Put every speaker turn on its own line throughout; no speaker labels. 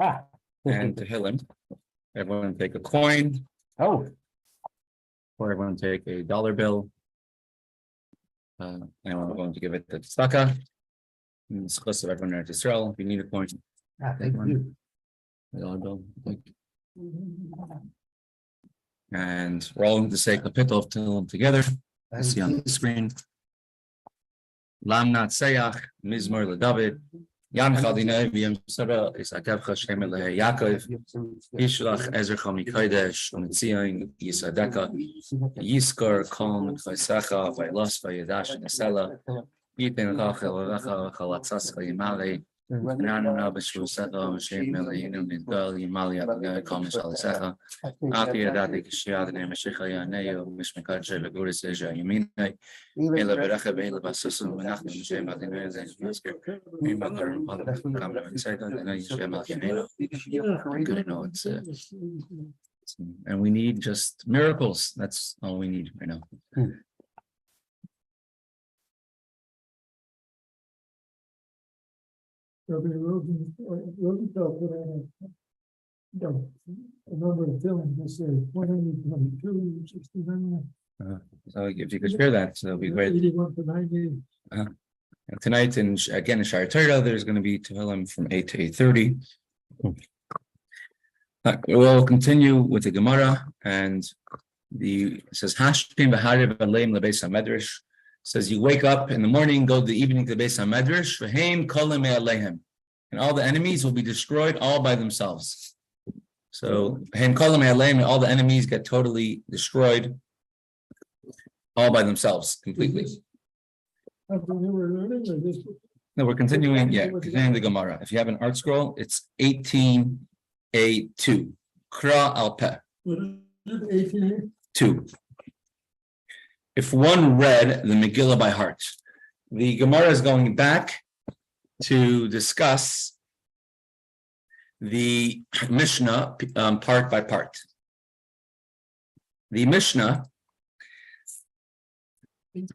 and Tehillim. Everyone take a coin.
Oh.
Or everyone take a dollar bill. And we're going to give it to Tzedakah. It's close to everyone in Israel. If you need a coin,
Thank you.
a dollar bill. And we're all going to say Kapitel of Tehillim together. You see on the screen. Lam Natsayach, Mizmor LeDavid. Yam Chadinei V'Yam Sara Isakevcha Shem Elehei Yaakov Yishlach Ezrecha Mikodesh Umetzion Yisadeka Yiskor Kol Mitchaisecha Vaylos Vayadash Nesela Yitin Rachel Recha Chalatzascha Yimale Nanana B'Shvusecha M'Shem Meleinu Nidgal Yimali Adonai Kol Mishalisecha Ati Yadati Kishia Adonai Meshicha Yaneyu Mishmekadje V'Guris Eja Yaminei Ela Berecha Be'ela Basusu Menachim M'Shem Adonai Zein Masker and we need just miracles. That's all we need right now.
A number of films, this is 122, 69.
So if you could share that, so that'll be great.
81 to 90.
And tonight, and again in Shire Torah, there's going to be Tehillim from 8 to 8:30. We'll continue with the Gemara, and it says Hashpim v'hariv aleim lebeis hamedrash. Says you wake up in the morning, go to the evening to the Beis Hamedrash, v'heim kolim aleihim, and all the enemies will be destroyed all by themselves. So v'heim kolim aleihim, and all the enemies get totally destroyed all by themselves completely. No, we're continuing. Yeah, continuing the Gemara. If you have an art scroll, it's 18a2. Kra al peh. 2. If one read the Megillah by heart, the Gemara is going back to discuss the Mishnah part by part. The Mishnah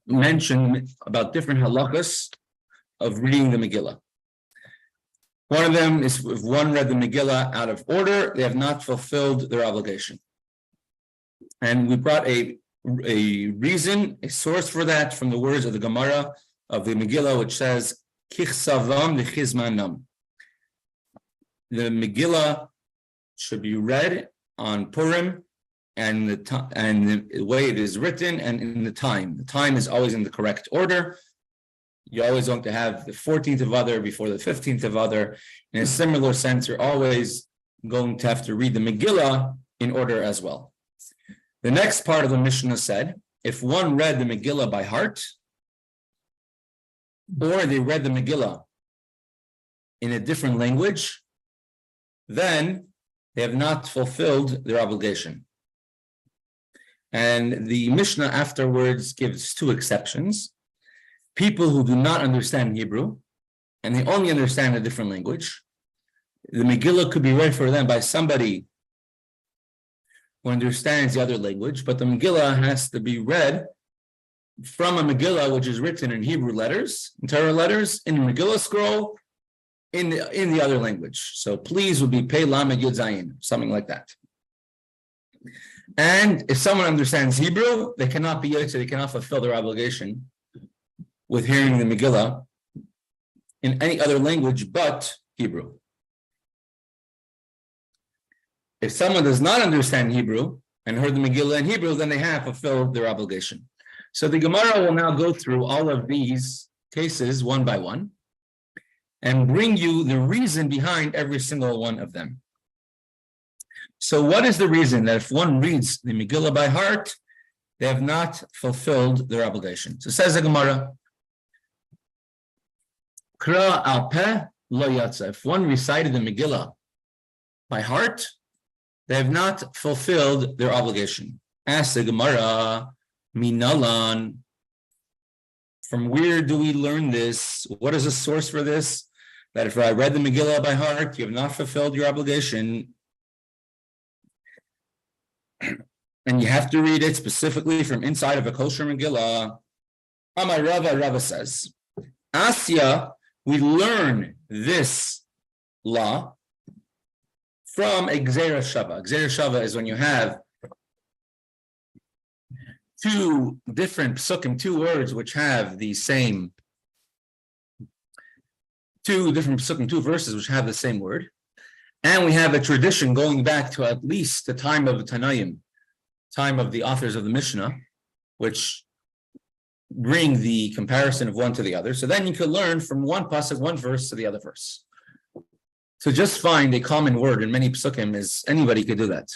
mentioned about different halachas of reading the Megillah. One of them is if one read the Megillah out of order, they have not fulfilled their obligation. And we brought a reason, a source for that from the words of the Gemara of the Megillah, which says, Kichsavam v'chizmanam. The Megillah should be read on Purim and the way it is written and in the time. The time is always in the correct order. You're always going to have the 14th of Adar before the 15th of Adar. In a similar sense, you're always going to have to read the Megillah in order as well. The next part of the Mishnah said, if one read the Megillah by heart, or they read the Megillah in a different language, then they have not fulfilled their obligation. And the Mishnah afterwards gives 2 exceptions. People who do not understand Hebrew, and they only understand a different language, the Megillah could be read for them by somebody who understands the other language, but the Megillah has to be read from a Megillah which is written in Hebrew letters, in Torah letters, in the Megillah scroll, in the other language. So please would be Pei Lamed Yud Zayin, something like that. And if someone understands Hebrew, they cannot be Yotze, they cannot fulfill their obligation with hearing the Megillah in any other language but Hebrew. If someone does not understand Hebrew and heard the Megillah in Hebrew, then they have fulfilled their obligation. So the Gemara will now go through all of these cases one by one and bring you the reason behind every single one of them. So what is the reason that if one reads the Megillah by heart, they have not fulfilled their obligation? So says the Gemara, Kra al peh lo yatsa. If one recited the Megillah by heart, they have not fulfilled their obligation. Ask the Gemara, Minalan, from where do we learn this? What is the source for this? That if I read the Megillah by heart, you have not fulfilled your obligation. And you have to read it specifically from inside of a kosher Megillah. Amar Rava says, Asya, we learn this law from a Gzeira Shava. Gzeira Shava is when you have two different psukim, two words which have the same, two different psukim, two verses which have the same word. And we have a tradition going back to at least the time of the Tanaim, time of the authors of the Mishnah, which bring the comparison of one to the other. So then you could learn from one pasuk, one verse to the other verse. To just find a common word in many psukim is anybody could do that.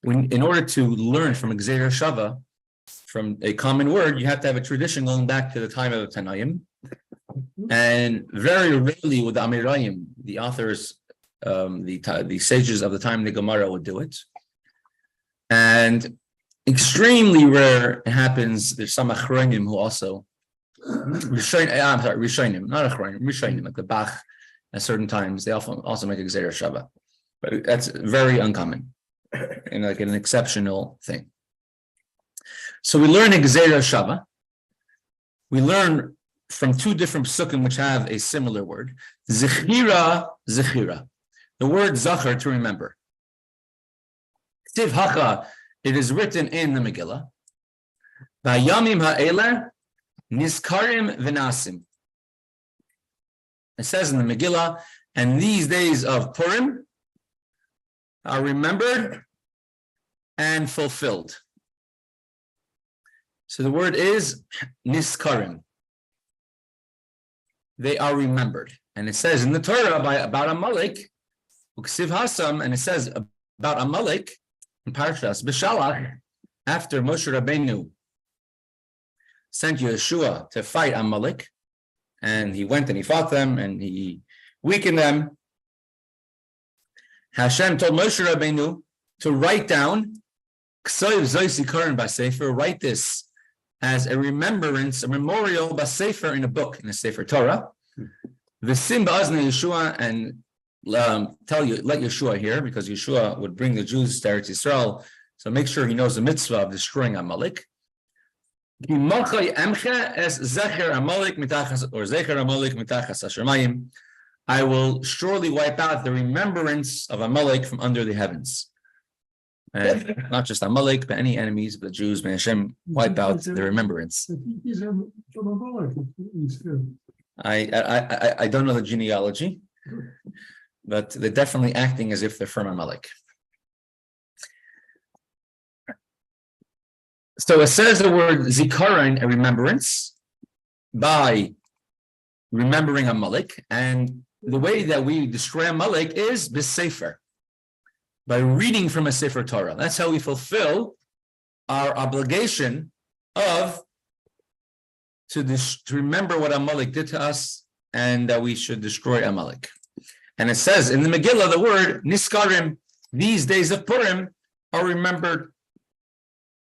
In order to learn from Gzeira Shava, from a common word, you have to have a tradition going back to the time of the Tanaim. And very rarely would the Amirayim, the authors, the sages of the time of the Gemara would do it. And extremely rare it happens, there's some Achronim who also, Rishonim, not Achronim, Rishonim, like the Bach at certain times, they also make a Gzeira Shava. But that's very uncommon and like an exceptional thing. So we learn a Gzeira Shava. We learn from two different psukim which have a similar word. Zechira, zechira. The word zachar, to remember. Tiv hacha, it is written in the Megillah. Vayamim ha'ela nizkarim v'nasim. It says in the Megillah, and these days of Purim are remembered and fulfilled. So the word is niskarim. They are remembered. And it says in the Torah about Amalek, Uksiv Hasam, and it says about Amalek in Parshas B'Shalach, after Moshe Rabbeinu sent Yeshua to fight Amalek, and he went and he fought them and he weakened them. Hashem told Moshe Rabbeinu to write down, write this as a remembrance, a memorial, Basefer, in a book, in a Sefer Torah. V'sim ba'azne Yeshua, and let Yeshua hear, because Yeshua would bring the Jews to Eretz Yisrael. So make sure he knows the mitzvah of destroying Amalek. I will surely wipe out the remembrance of Amalek from under the heavens. And not just Amalek, but any enemies of the Jews. May Hashem wipe out the remembrance. I don't know the genealogy, but they're definitely acting as if they're from Amalek. So it says the word zikaron, a remembrance, by remembering Amalek, and the way that we destroy Amalek is b'sefer, by reading from a Sefer Torah. That's how we fulfill our obligation of to remember what Amalek did to us, and that we should destroy Amalek. And it says in the Megillah, the word niskarim, these days of Purim are remembered.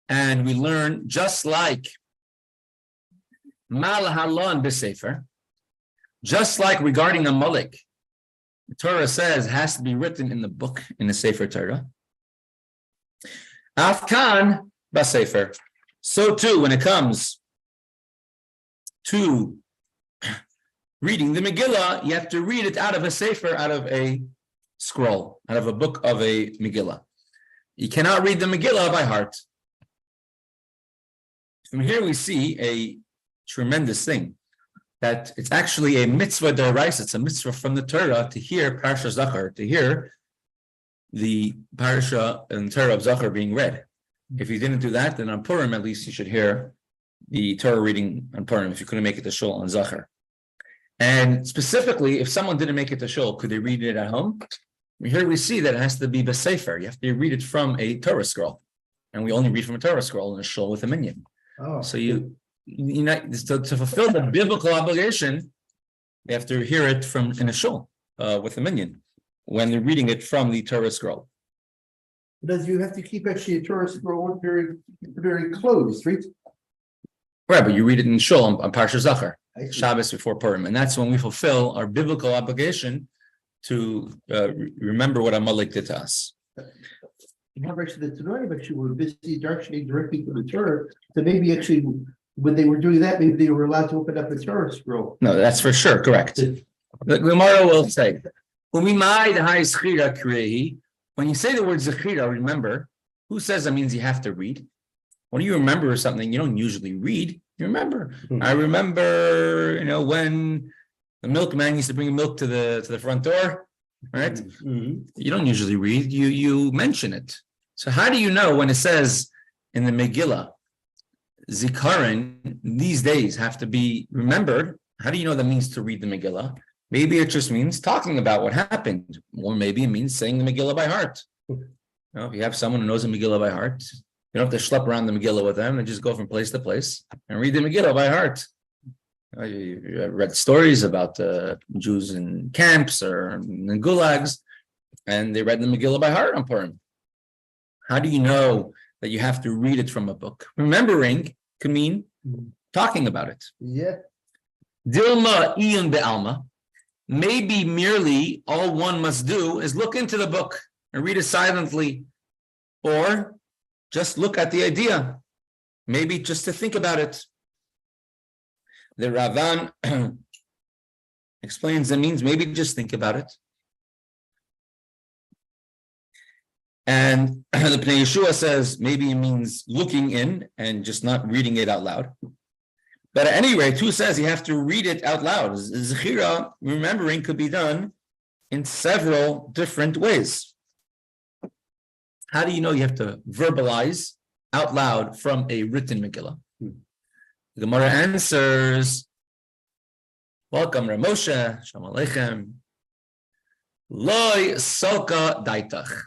And we learn, just like Mal Halon b'Sefer, just like regarding Amalek, the Torah says it has to be written in the book, in the Sefer Torah. Afkan b'Sefer. So too, when it comes to reading the Megillah, you have to read it out of a Sefer, out of a scroll, out of a book of a Megillah. You cannot read the Megillah by heart. From here we see a tremendous thing, that it's actually a mitzvah d'oraisa, it's a mitzvah from the Torah to hear Parsha Zachar, to hear the Parsha and Torah of Zachar being read. If you didn't do that, then on Purim, at least you should hear the Torah reading on Purim, if you couldn't make it to shul on Zachar. And specifically, if someone didn't make it to shul, could they read it at home? Here we see that it has to be b'sefer. You have to read it from a Torah scroll. And we only read from a Torah scroll in a shul with a minyan. Oh. So you know, to fulfill the biblical obligation, you have to hear it from in a shul with a minyan when they're reading it from the Torah scroll.
Because you have to keep actually a Torah scroll very close, right?
Right, but you read it in shul on Parsha Zachar, Shabbos before Purim, and that's when we fulfill our biblical obligation to remember what Amalek did to us.
Actually, the Tanoim actually were busy directly from the Torah. So maybe actually, when they were doing that, maybe they were allowed to open up the Torah scroll.
No, that's for sure correct. The Gemara will say, "Umimai the high schira krehi When you say the word Zechira, remember, who says that means you have to read? When you remember something, you don't usually read, you remember. I remember, when the milkman used to bring milk to the front door, right? You don't usually read, you mention it. So how do you know when it says in the Megillah, Zikaron, these days have to be remembered? How do you know that means to read the Megillah? Maybe it just means talking about what happened, or maybe it means saying the Megillah by heart. If you have someone who knows the Megillah by heart, you don't have to schlep around the Megillah with them and just go from place to place and read the Megillah by heart. You read stories about Jews in camps or in gulags, and they read the Megillah by heart on Purim. How do you know that you have to read it from a book? Remembering can mean talking about it.
Yeah.
Dilma iyun be'alma. Maybe merely all one must do is look into the book and read it silently, or just look at the idea, maybe just to think about it. The Ravan explains it means maybe just think about it. And the Pnei Yeshua says maybe it means looking in and just not reading it out loud. But at any rate, who says you have to read it out loud? Zechira, remembering, could be done in several different ways. How do you know you have to verbalize out loud from a written Megillah? The Gemara answers, welcome, Rav Moshe, Shalom Aleichem. Loi salka daitach.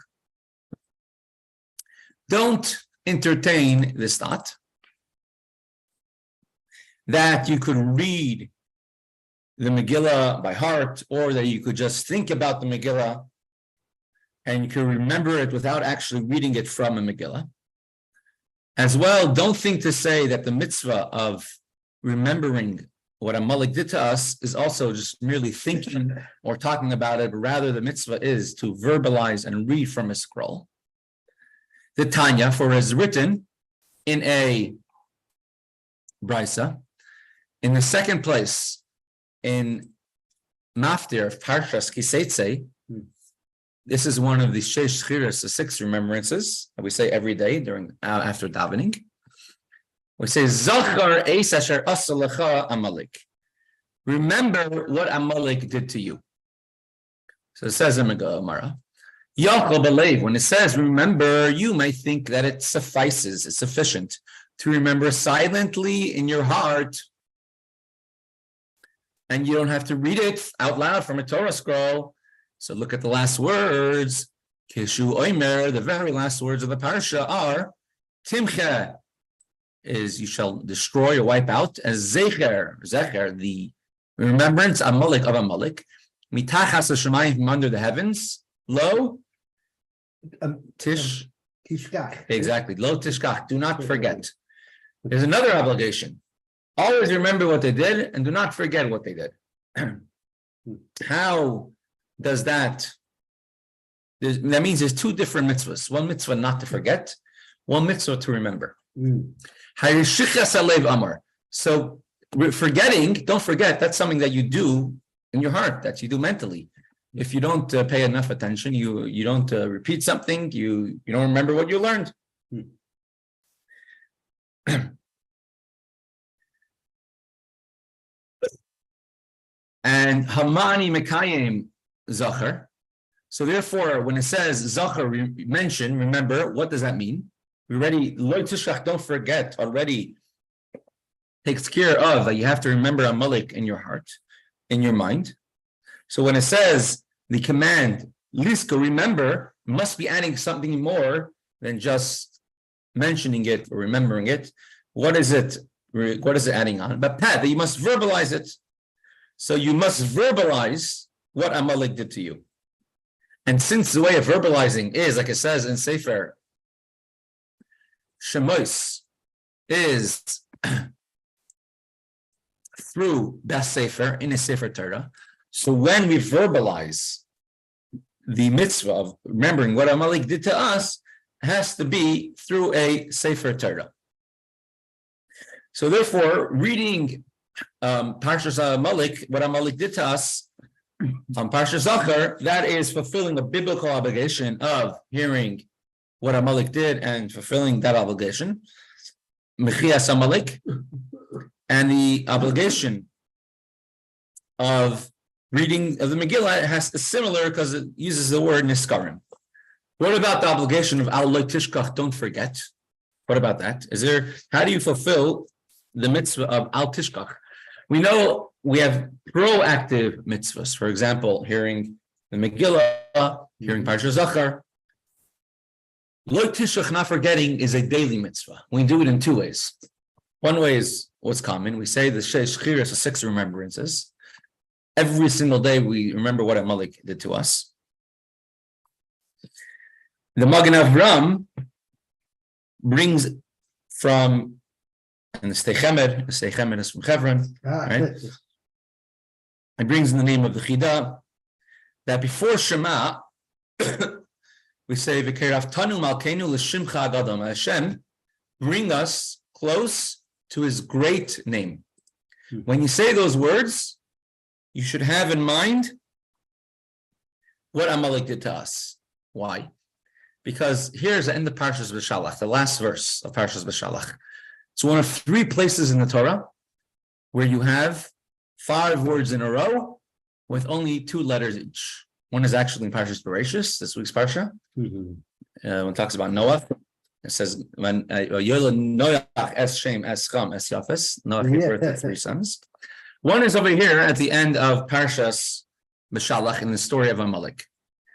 Don't entertain this thought that you could read the Megillah by heart, or that you could just think about the Megillah and you can remember it without actually reading it from a Megillah. As well, don't think to say that the mitzvah of remembering what Amalek did to us is also just merely thinking or talking about it, but rather the mitzvah is to verbalize and read from a scroll. The Tanya, for is written in a brisa. In the second place, in Maftir of Parshas Kiseitze, this is one of the Sheish Chiras, the 6 remembrances that we say every day after davening. We say, Zachar eis asher asa lecha Amalek. Remember what Amalek did to you. So it says in Megillah, Yaakov believe, when it says remember, you may think that it suffices, it's sufficient to remember silently in your heart, and you don't have to read it out loud from a Torah scroll. So look at the last words. Kishu Oimer, the very last words of the parsha are Timche, is you shall destroy or wipe out, as Zecher, the remembrance Amalek of Amalek, Mitachas Hashemayim, from under the heavens, lo Tish.
Tishkach.
Exactly, lo Tishkach, do not forget. There's another obligation. Always remember what they did and do not forget what they did. How does that? That means there's 2 different mitzvahs. One mitzvah not to forget, one mitzvah to remember. So forgetting, don't forget, that's something that you do in your heart, that you do mentally. If you don't pay enough attention, you don't repeat something, you don't remember what you learned. And Hamani Mekayim Zachar. So therefore, when it says Zachar, mention, remember, what does that mean? We already, Lo Tishkach, don't forget, already takes care of that you have to remember Amalek in your heart, in your mind. So when it says the command, Liska, remember, must be adding something more than just mentioning it or remembering it. What is it adding on? But Pat, that you must verbalize it. So you must verbalize what Amalek did to you. And since the way of verbalizing is, like it says in Sefer Shemos, is through that Sefer, in a Sefer Torah. So when we verbalize the mitzvah of remembering what Amalek did to us, has to be through a Sefer Torah. So therefore, reading Parshas Amalek, what Amalek did to us, On Parsha Zachar, that is fulfilling a biblical obligation of hearing what Amalek did and fulfilling that obligation. Mechias Amalek, and the obligation of reading of the Megillah is similar because it uses the word niskarim. What about the obligation of al lo tishkach, don't forget? What about that? How do you fulfill the mitzvah of al tishkach? We know we have proactive mitzvahs, for example, hearing the Megillah, hearing Parsha Zachar. Lo tishkach, not forgetting, is a daily mitzvah. We do it in two ways. One way is what's common. We say the Shechir is 6 remembrances. Every single day we remember what Amalek did to us. The Magen Avram brings from, and the Steichemer is from Hebron, right? It brings in the name of the Chida that before Shema, we say, V'keraftanu malkeinu l'shimcha agadam. Hashem, bring us close to his great name. When you say those words, you should have in mind what Amalek did to us. Why? Because here's in the Parshas B'Shalach, the last verse of Parshas B'Shalach. It's one of 3 places in the Torah where you have 5 words in a row with only 2 letters each. One is actually in Parshas Bereshis, this week's Parsha. When it talks about Noah, it says, "When Noach es Shem es Cham es Yafes," Noach gave birth to 3 sons. One is over here at the end of Parshas B'Shalach in the story of Amalek.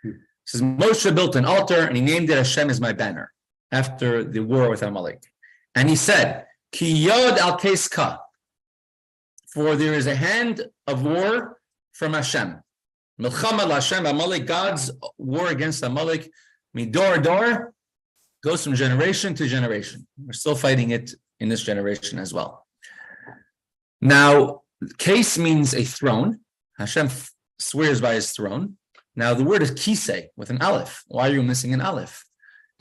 It says Moshe built an altar and he named it Hashem is my banner after the war with Amalek. And he said, Ki yod al keska, for there is a hand of war from Hashem. Milchama Hashem, Amalek, God's war against Amalek, midor dor, goes from generation to generation. We're still fighting it in this generation as well. Now, case means a throne. Hashem swears by his throne. Now, the word is kisei with an aleph. Why are you missing an aleph?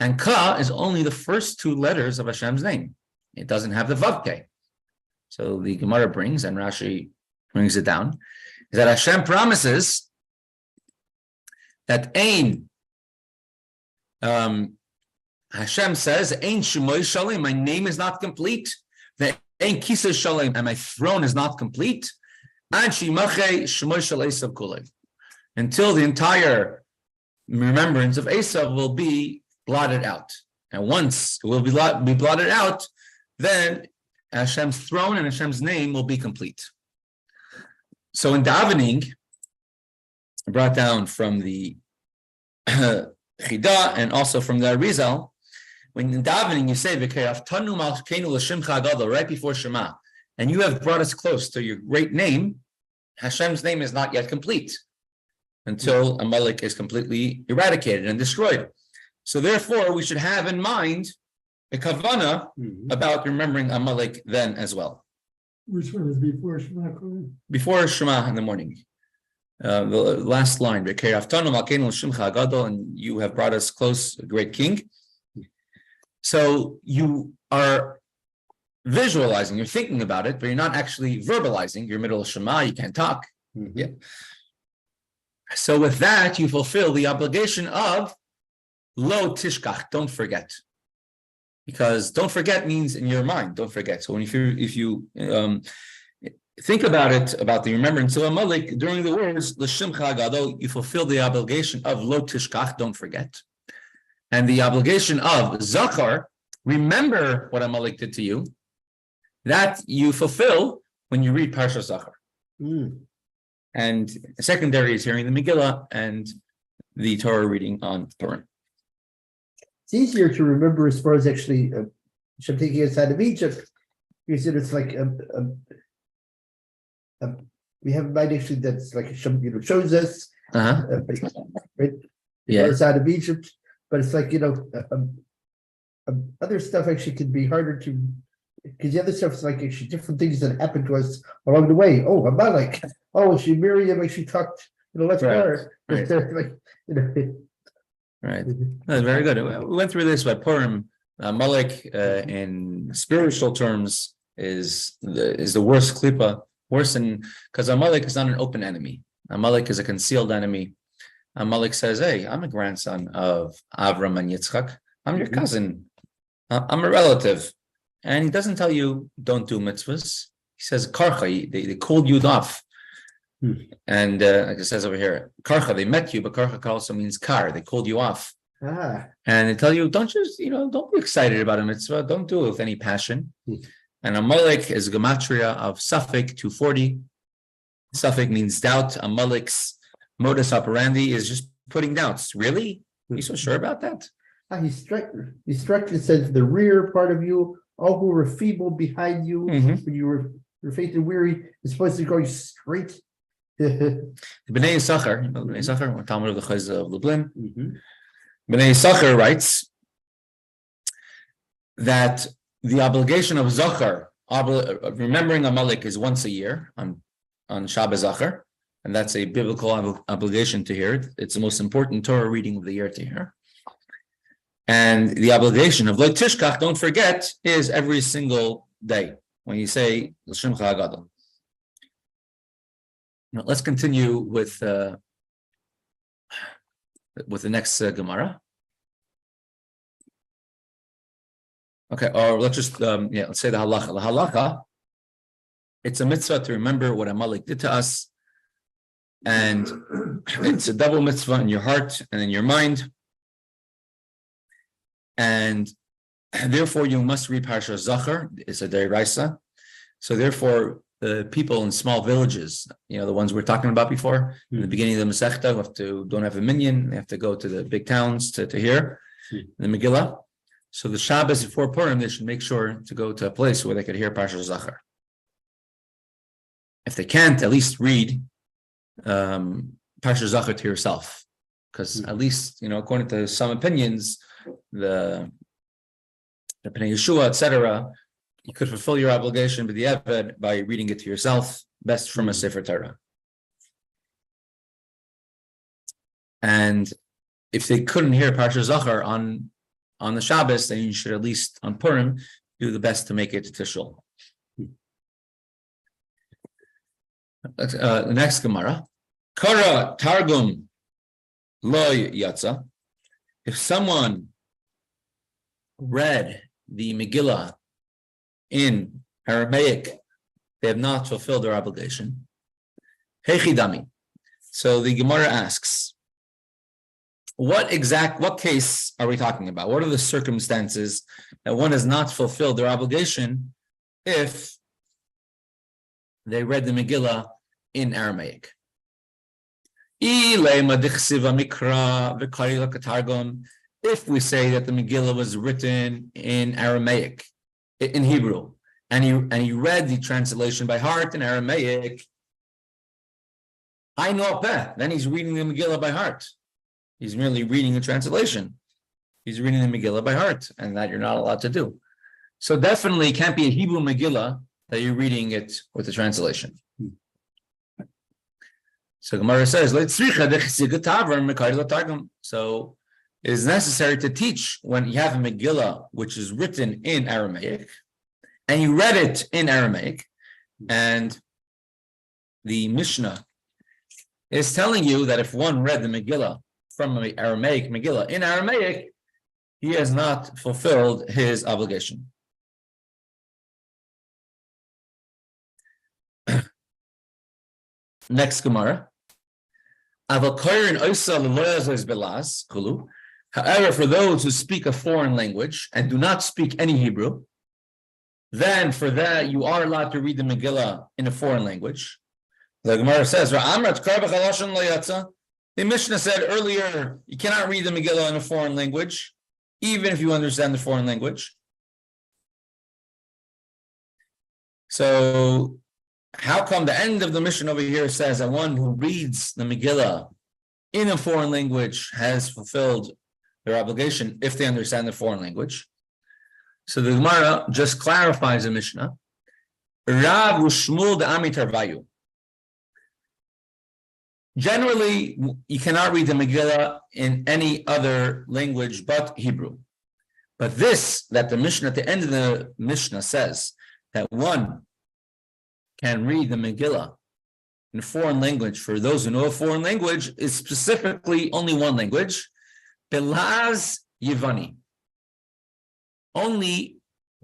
And ka is only the first 2 letters of Hashem's name. It doesn't have the vavke. So the Gemara brings, and Rashi brings it down, is that Hashem promises that Ein, Hashem says, Ein Shemoy Shalem, my name is not complete. The Ein Kisei Shalem, and my throne is not complete. And Shimachei Shemoy Shalesav Kulei, until the entire remembrance of Esav will be blotted out. And once it will be blotted out, then Hashem's throne and Hashem's name will be complete. So in davening, brought down from the Chida and also from the Arizal, when in davening you say V'keraftanu malkeinu l'shimcha agadol, right before Shema, and you have brought us close to your great name, Hashem's name is not yet complete until Amalek is completely eradicated and destroyed. So therefore, we should have in mind a kavanah about remembering Amalek then as well.
Which one is before Shema?
Before Shema in the morning. The last line, and you have brought us close, great king. So you are visualizing, you're thinking about it, but you're not actually verbalizing. You're middle of Shema, you can't talk. Yeah. So with that, you fulfill the obligation of lo tishkach, don't forget. Because don't forget means in your mind, don't forget. So if you think about it, about the remembrance of Amalek, during the words, l'shimcha gadol, you fulfill the obligation of lo tishkach, don't forget. And the obligation of Zachar, remember what Amalek did to you, that you fulfill when you read Parsha Zachar. And secondary is hearing the Megillah and the Torah reading on Purim.
It's easier to remember as far as actually Hashem taking us out of Egypt, because it's like we have a mind actually that's like Hashem shows us, right?
Yeah,
us out of Egypt, but it's like other stuff actually can be harder to, because the other stuff is like actually different things that happened to us along the way. Oh, Amalek. Oh, Miriam actually talked, let's go.
Right.
Like,
Right. That's very good. We went through this by Purim. Amalek, in spiritual terms, is the worst klipa, worse than, because Amalek is not an open enemy. Amalek is a concealed enemy. Amalek says, hey, I'm a grandson of Avram and Yitzchak. I'm your cousin. I'm a relative. And he doesn't tell you, don't do mitzvahs. He says, karcha, they called you off. And like it says over here, karcha, they met you, but karcha also means kar. They called you off. And they tell you, don't be excited about a mitzvah. Don't do it with any passion. And Amalek is gematria of Safek 240. Safek means doubt. Amalek's modus operandi is just putting doubts. Really? Are you so sure about that?
He structured says the rear part of you, all who were feeble behind you, when you were faint and weary, is supposed to go straight.
Bnei Yisachar, Bnei Yisachar, or Talmud of the Chayz of Lublin. Bnei Yisachar writes that the obligation of Zachar, remembering Amalek, is once a year on Shabbos Zachar, and that's a biblical obligation to hear. It's the most important Torah reading of the year to hear. And the obligation of Lo Tishkach, don't forget, is every single day when you say L'Shimcha Hagadol. Now let's continue with the next Gemara. Okay, or let's just let's say the halacha. The halacha, it's a mitzvah to remember what Amalek did to us, and it's a double mitzvah in your heart and in your mind. And therefore, you must read Parashat Zachar. It's a deraisa. So therefore, the people in small villages, the ones we're talking about before, in the beginning of the Mesechta, don't have a minyan. They have to go to the big towns to hear the Megillah. So the Shabbos before Purim, they should make sure to go to a place where they could hear Parashat Zachar. If they can't, at least read Parashat Zachar to yourself, because at least according to some opinions, the Pnei Yeshua, etc., you could fulfill your obligation with the Eved by reading it to yourself, best from a Sefer Torah. And if they couldn't hear Parashat Zachar on the Shabbos, then you should at least on Purim do the best to make it to Shul. The next Gemara, Kara Targum Loy Yatza. If someone read the Megillah in Aramaic, they have not fulfilled their obligation. Hechidami. So the Gemara asks, what case are we talking about? What are the circumstances that one has not fulfilled their obligation if they read the Megillah in Aramaic? If we say that the Megillah was written in Aramaic, in Hebrew, and he read the translation by heart in Aramaic, then he's reading the Megillah by heart. He's merely reading the translation. He's reading the Megillah by heart, and that you're not allowed to do. So definitely it can't be a Hebrew Megillah that you're reading it with the translation. So Gemara says, so it is necessary to teach when you have a Megillah which is written in Aramaic, and you read it in Aramaic, and the Mishnah is telling you that if one read the Megillah from an Aramaic Megillah in Aramaic, he has not fulfilled his obligation. Next Gemara. However, for those who speak a foreign language and do not speak any Hebrew, then for that you are allowed to read the Megillah in a foreign language. The Gemara says, the Mishnah said earlier, you cannot read the Megillah in a foreign language, even if you understand the foreign language. So how come the end of the Mishnah over here says that one who reads the Megillah in a foreign language has fulfilled their obligation if they understand the foreign language? So the Gemara just clarifies the Mishnah. Rav Ushmul de Amitarvayu. Generally, you cannot read the Megillah in any other language but Hebrew. But this, that the Mishnah, at the end of the Mishnah says that one can read the Megillah in a foreign language, for those who know a foreign language, is specifically only one language, Belaz Yevani, only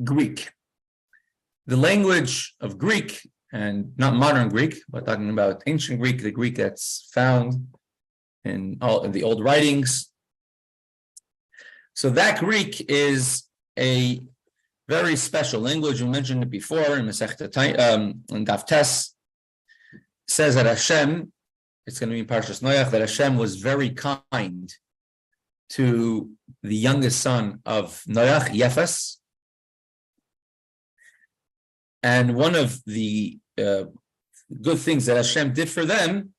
Greek. The language of Greek, and not modern Greek, but talking about ancient Greek, the Greek that's found in all of the old writings. So that Greek is a very special language. We mentioned it before in Mesechta in Daf Tes. Says that Hashem, it's going to be in Parshas Noach, that Hashem was very kind to the youngest son of Noach, Yefes. And one of the good things that Hashem did for them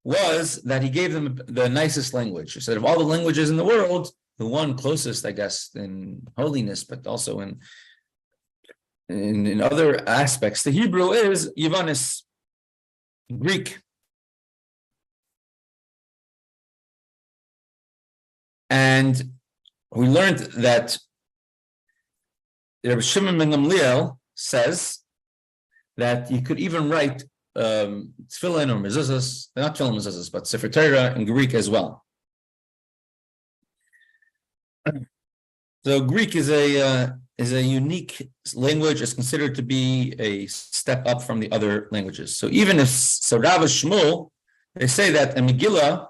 was that he gave them the nicest language. He said, of all the languages in the world, the one closest, I guess, in holiness, but also in other aspects, the Hebrew is Yavanis, Greek. And we learned that Rabbi Shimon ben Gamliel says that you could even write tefillin or mezuzahs, not tefillin mezuzahs, but Sefer Torah in Greek as well. So Greek is a unique language. It's considered to be a step up from the other languages. So even if Rav Shmuel, they say that a Megillah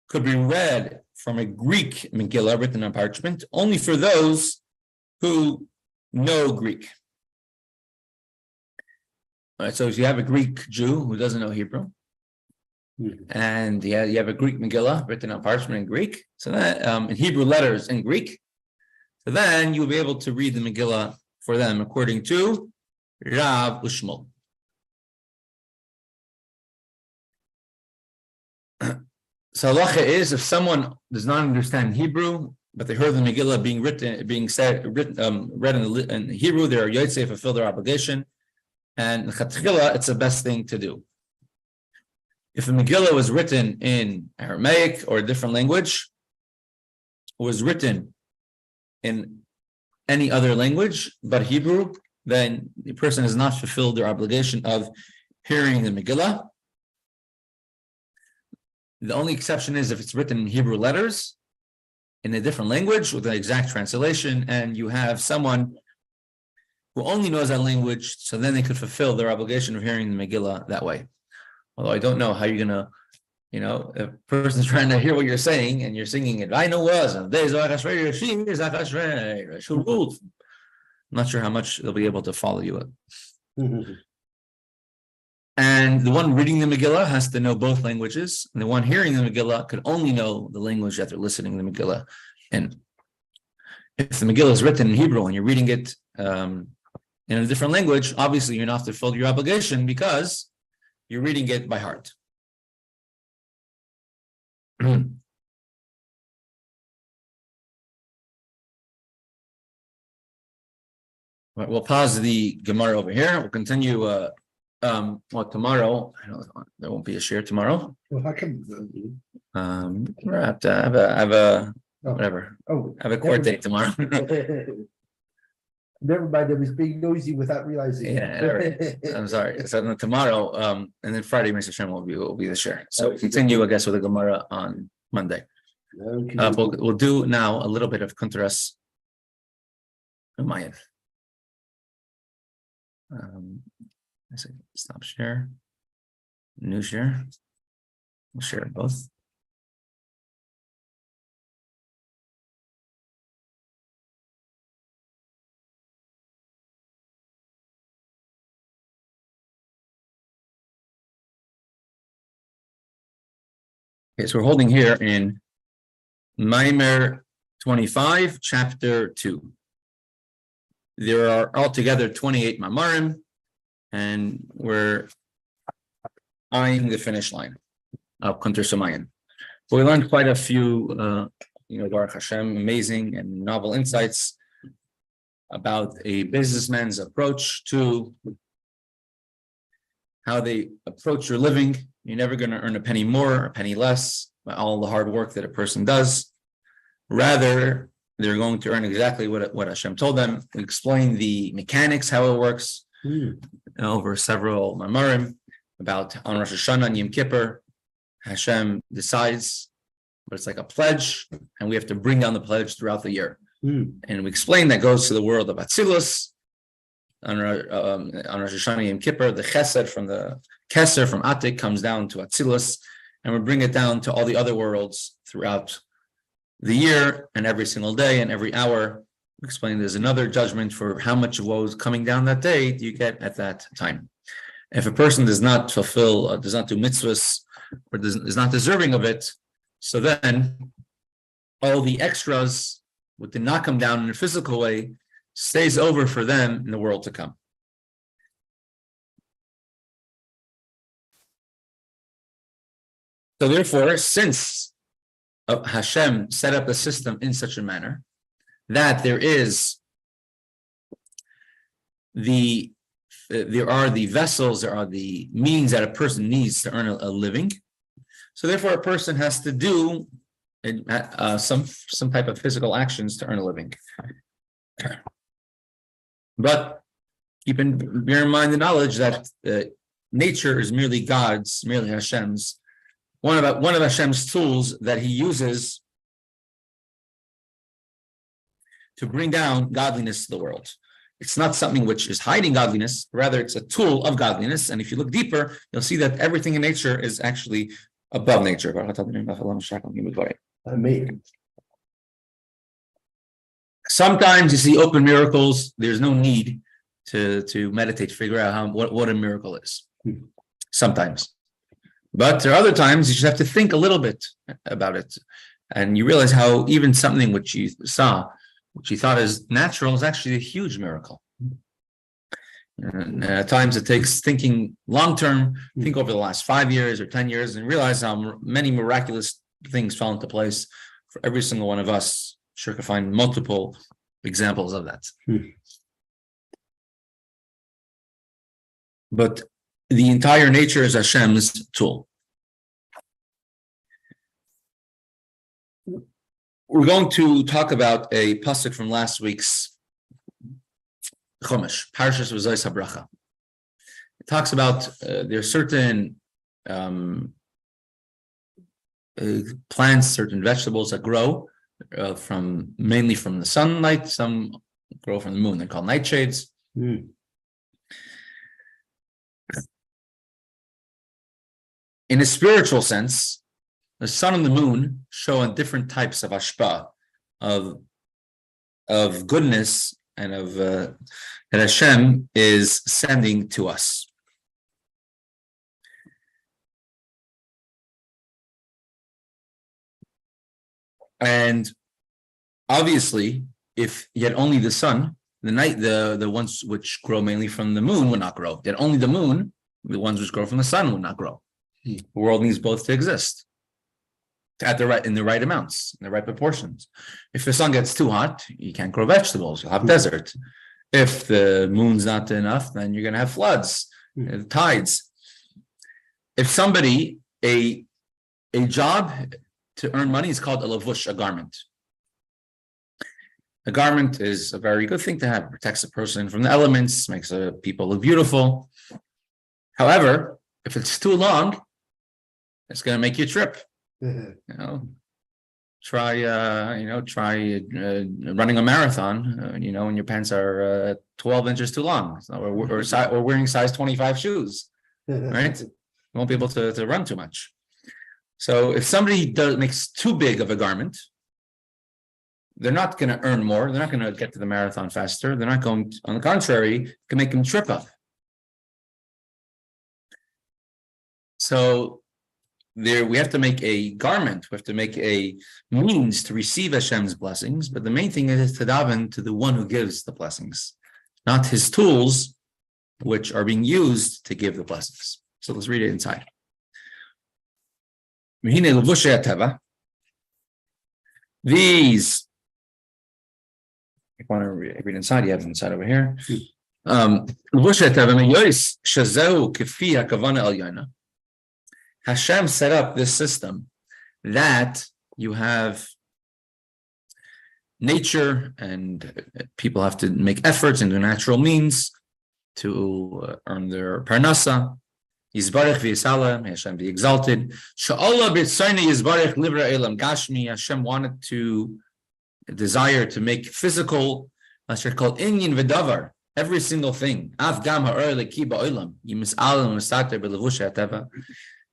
could be read from a Greek Megillah written on parchment only for those who know Greek. All right, so if you have a Greek Jew who doesn't know Hebrew, and you have a Greek Megillah written on parchment in Greek, so that in Hebrew letters in Greek, so then you'll be able to read the Megillah for them according to Rav Shmuel. So halacha is, if someone does not understand Hebrew, but they heard the Megillah read in Hebrew, they are yotzei, fulfill their obligation, and chatchila, it's the best thing to do. If a Megillah was written in Aramaic or a different language, or was written in any other language but Hebrew, then the person has not fulfilled their obligation of hearing the Megillah. The only exception is if it's written in Hebrew letters in a different language with an exact translation, and you have someone who only knows that language, so then they could fulfill their obligation of hearing the Megillah that way. Although I don't know how you're gonna, if a person's trying to hear what you're saying and you're singing it, I know was, I'm not sure how much they'll be able to follow you up. And the one reading the Megillah has to know both languages, and the one hearing the Megillah could only know the language that they're listening to the Megillah. And if the Megillah is written in Hebrew and you're reading it in a different language, obviously you're not to fulfill your obligation because you're reading it by heart. We'll pause the Gemara over here. We'll continue. Tomorrow, there won't be a share tomorrow.
Well, how come?
We're have to have a whatever. Have a court date tomorrow.
Never mind, it was being noisy without realizing.
Yeah, right. I'm sorry. So then tomorrow, and then Friday, Mr. Shem will be the share. So we continue, I guess, with the Gemara on Monday.
Okay.
We'll do now a little bit of Kuntaras Mayan. Stop share. New share. We'll share both. Okay, so we're holding here in Maimer 25, chapter 2. There are altogether 28 Mamarim, and we're eyeing the finish line of Kunter Samayan. So we learned quite a few, Baruch Hashem, amazing and novel insights about a businessman's approach to how they approach your living. You're never going to earn a penny more or a penny less by all the hard work that a person does. Rather, they're going to earn exactly what Hashem told them. We explain the mechanics, how it works over several mamarim. about on Rosh Hashanah and Yom Kippur, Hashem decides, but it's like a pledge, and we have to bring down the pledge throughout the year. And we explain that goes to the world of Atzilus. On Rosh Hashanah Yom Kippur, the Chesed from the Keser from Atik comes down to Atzilus, and we bring it down to all the other worlds throughout the year and every single day and every hour. We explain there's another judgment for how much of what was coming down that day do you get at that time. If a person does not fulfill, does not do mitzvahs, or is not deserving of it, so then all the extras, what did not come down in a physical way, stays over for them in the world to come. So therefore, since Hashem set up the system in such a manner that there are the vessels, there are the means that a person needs to earn a living. So therefore, a person has to do some type of physical actions to earn a living. But bear in mind the knowledge that nature is merely God's, merely Hashem's. One of Hashem's tools that He uses to bring down godliness to the world. It's not something which is hiding godliness, rather it's a tool of godliness. And if you look deeper, you'll see that everything in nature is actually above nature. Sometimes you see open miracles. There's no need to meditate to figure out what a miracle is. Sometimes. But there are other times you just have to think a little bit about it. And you realize how even something which you saw, which you thought is natural, is actually a huge miracle. And at times it takes thinking long-term, think over the last 5 years or 10 years, and realize how many miraculous things fall into place for every single one of us. Sure can find multiple examples of that. But the entire nature is Hashem's tool. We're going to talk about a pasuk from last week's Chumash, Parshas V'Zos HaBracha. It talks about there are certain plants, certain vegetables that grow mainly from the sunlight. Some grow from the moon. They're called nightshades. In a spiritual sense, the sun and the moon show on different types of hashpah, of goodness and of that Hashem is sending to us. And obviously, if you had only the sun, the ones which grow mainly from the moon would not grow. Yet only the moon, the ones which grow from the sun would not grow. The world needs both to exist in the right amounts, in the right proportions. If the sun gets too hot, you can't grow vegetables. You'll have desert. If the moon's not enough, then you're going to have floods, tides. If somebody a job to earn money is called a lavush, a garment. A garment is a very good thing to have. It protects a person from the elements, makes people look beautiful. However, if it's too long, it's going to make you trip. Try running a marathon, when your pants are 12 inches too long, or wearing size 25 shoes, right? You won't be able to run too much. So if somebody makes too big of a garment, they're not going to earn more. They're not going to get to the marathon faster. They're not going to, on the contrary, it can make them trip up. So we have to make a garment. We have to make a means to receive Hashem's blessings. But the main thing is to daven to the one who gives the blessings, not his tools, which are being used to give the blessings. So let's read it inside. These, if you want to read inside, you have it inside over here. Hashem set up this system that you have nature and people have to make efforts into natural means to earn their parnasa. Yizbarech v'yisalem, may Hashem be exalted. Sha'Allah b'tzayne yizbarech livra elam gashmi. Hashem wanted to desire to make physical, asher called inyan v'davar, every single thing. Af gam ha'or leki ba'olam, yimis'alim v'sater b'levusha hateva.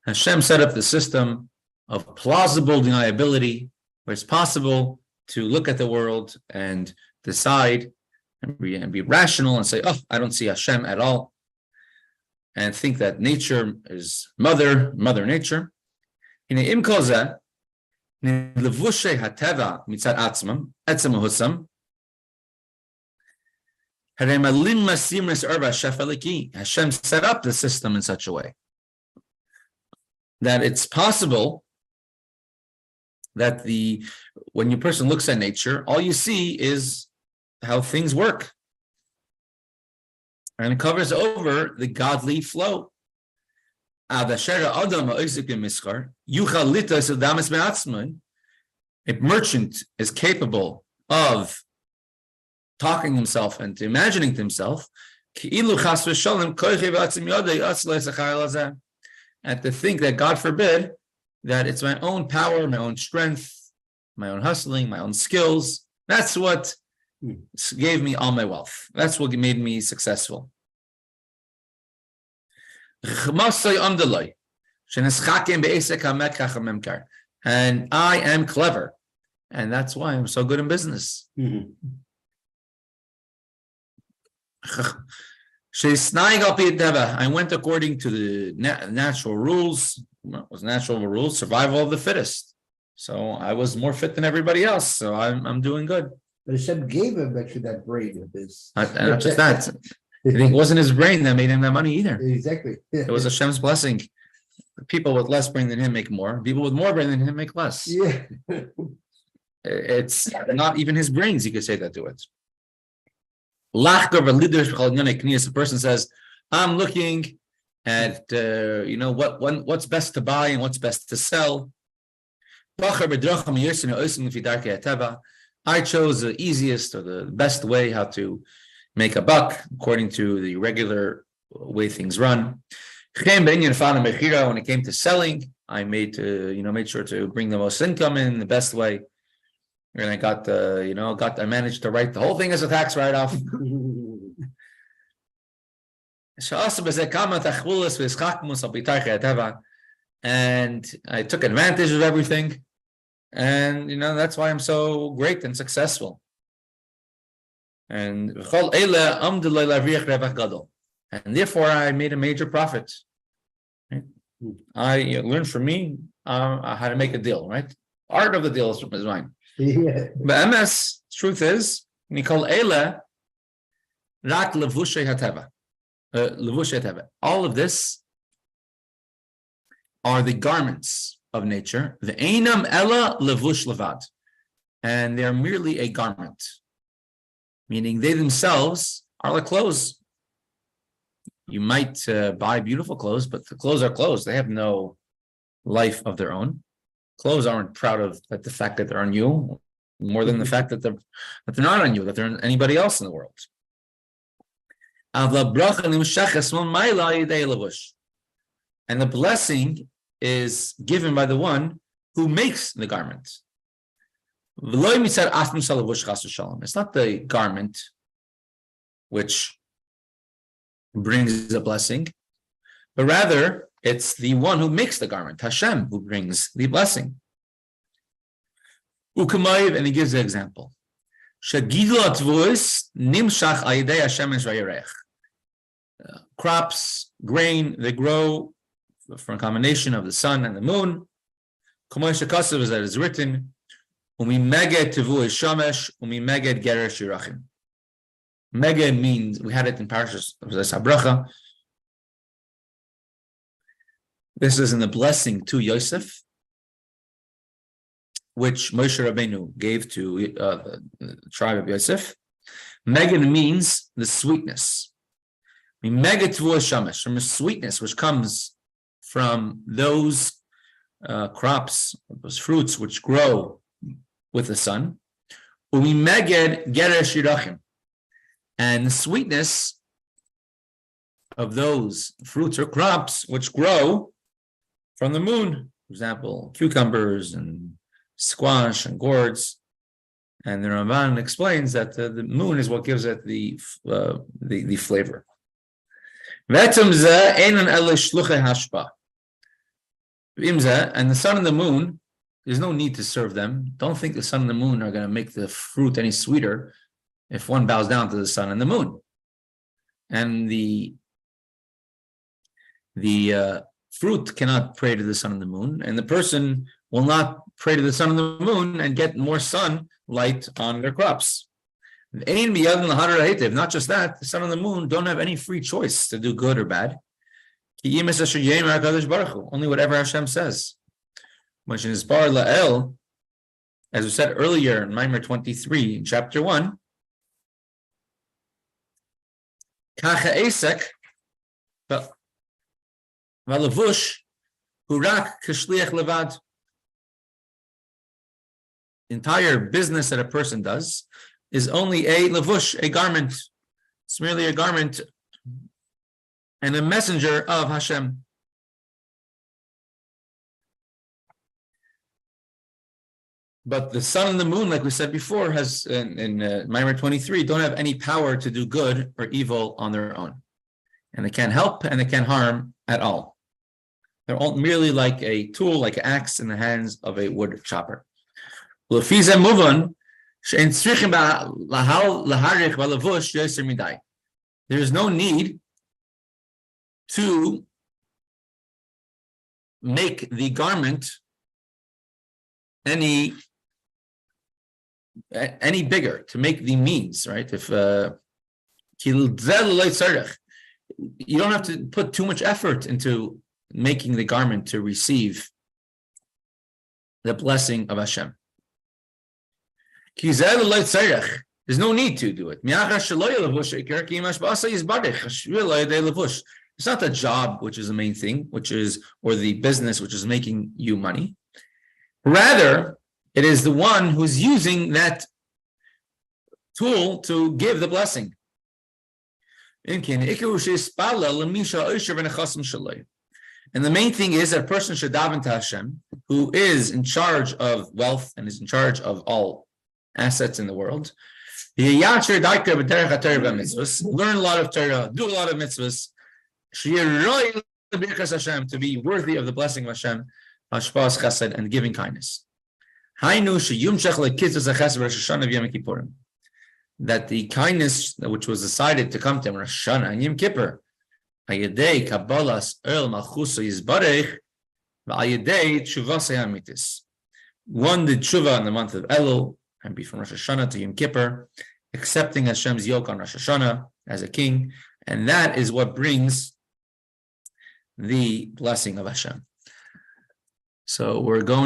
Hashem set up the system of plausible deniability, where it's possible to look at the world and decide and be rational and say, oh, I don't see Hashem at all, and think that nature is mother nature. In the imkoza, levushe hateva mitzad atzmam, etzem husam. Hashem set up the system in such a way that it's possible that when your person looks at nature, all you see is how things work. And it covers over the godly flow. A merchant is capable of talking himself into imagining to himself, and to think that, God forbid, that it's my own power, my own strength, my own hustling, my own skills. That's what gave me all my wealth. That's what made me successful. And I am clever. And that's why I'm so good in business. I went according to the natural rules. What was natural rules? Survival of the fittest. So I was more fit than everybody else. So I'm doing good.
But Hashem gave him actually that brain of his.
Not just that. I think it wasn't his brain that made him that money either.
Exactly.
It was Hashem's blessing. People with less brain than him make more. People with more brain than him make less.
Yeah.
It's not even his brains. You could say that to it. The person says, I'm looking at what's best to buy and what's best to sell. I chose the easiest or the best way how to make a buck according to the regular way things run. When it came to selling, I made sure to bring the most income in the best way. And I I managed to write the whole thing as a tax write-off. And I took advantage of everything. And that's why I'm so great and successful. And therefore I made a major profit. I learned from me how to make a deal, right? Art of the deal is mine.
Yeah.
But MS, truth is, all of this are the garments of nature. The einam ella levush levad, and they're merely a garment, meaning they themselves are like clothes. You might buy beautiful clothes, but the clothes are clothes. They have no life of their own. Clothes aren't proud of the fact that they're on you, more than the fact that they're not on you, that they're on anybody else in the world. And the blessing is given by the one who makes the garment. It's not the garment which brings the blessing, but rather it's the one who makes the garment, Hashem, who brings the blessing. And he gives the example. Crops, grain, they grow from a combination of the sun and the moon. As that is written, Meged means, we had it in Parashas Habracha. This is in the blessing to Yosef, which Moshe Rabbeinu gave to the tribe of Yosef. Meged means the sweetness. Meged tvuah shamesh, from the sweetness which comes from those crops, those fruits which grow with the sun. Meged gerer shirachim. And the sweetness of those fruits or crops which grow from the moon. For example, cucumbers and squash and gourds. And the Ramban explains that the moon is what gives it the flavor. And the sun and the moon, there's no need to serve them. Don't think the sun and the moon are going to make the fruit any sweeter if one bows down to the sun and the moon. And the fruit cannot pray to the sun and the moon, and the person will not pray to the sun and the moon and get more sunlight on their crops. Not just that, the sun and the moon don't have any free choice to do good or bad. Only whatever Hashem says. Which is Bar La'el, as we said earlier in Maimer 23, in chapter 1. Kacha Esek, Valavush, Hurak Kishliach Levad. Entire business that a person does is only a lavush, a garment. It's merely a garment and a messenger of Hashem. But the sun and the moon, like we said before, has in Maimer 23, don't have any power to do good or evil on their own. And they can't help and they can't harm at all. They're all merely like a tool, like an axe in the hands of a wood chopper. There's no need to make the garment any bigger, to make the means, right? If you don't have to put too much effort into making the garment to receive the blessing of Hashem. There's no need to do it. It's not the job which is the main thing, or the business which is making you money. Rather, it is the one who's using that tool to give the blessing. And the main thing is that a person should daven to Hashem, who is in charge of wealth and is in charge of all assets in the world. Learn a lot of Torah, do a lot of mitzvahs, to be worthy of the blessing of Hashem, hashpas chesed, and giving kindness. That the kindness which was decided to come to him, Rosh Hashanah and Yom Kippur, one did tshuva in the month of Elul, and be from Rosh Hashanah to Yom Kippur, accepting Hashem's yoke on Rosh Hashanah as a king, and that is what brings the blessing of Hashem. So we're going